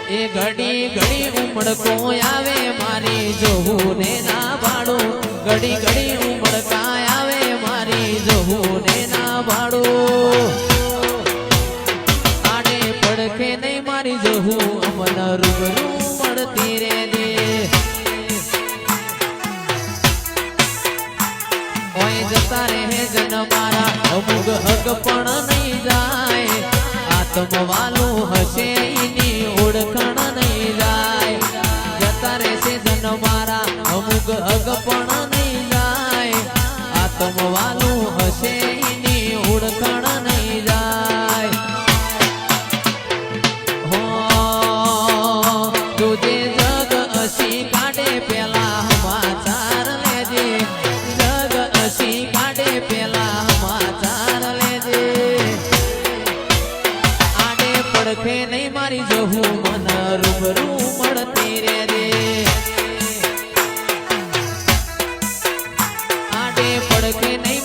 એ ઘડી ઘડી ઉમળકો આવે મારી જોવું ને ના ભાડું ઘડી ઘડી ઉમળકા આવે મારી જોવું ને ના ભાડું આડે પડખે નહીં મારી જોવું અમન રૂબરૂ મળતી રે દે ઓય જતા રહે જન મારા અમુક હક પણ નહીં જાય આત્મવાલું હશે એની ઓળખણ નહીં જાય જતા રહેશે જન મારા અમુક હક પણ નહીં જાય આત્મવાલું હશે એની ઓળખણ નહીં જાય હો જોજે જગ અસી કાઢે પેલા સમાચાર લેજે જગ અસી કાઢે પેલા સમાચાર લેજે આડે પડખે નહીં મારી જવું મન રૂબરૂ મળતી રે રે આડે પડખે નહીં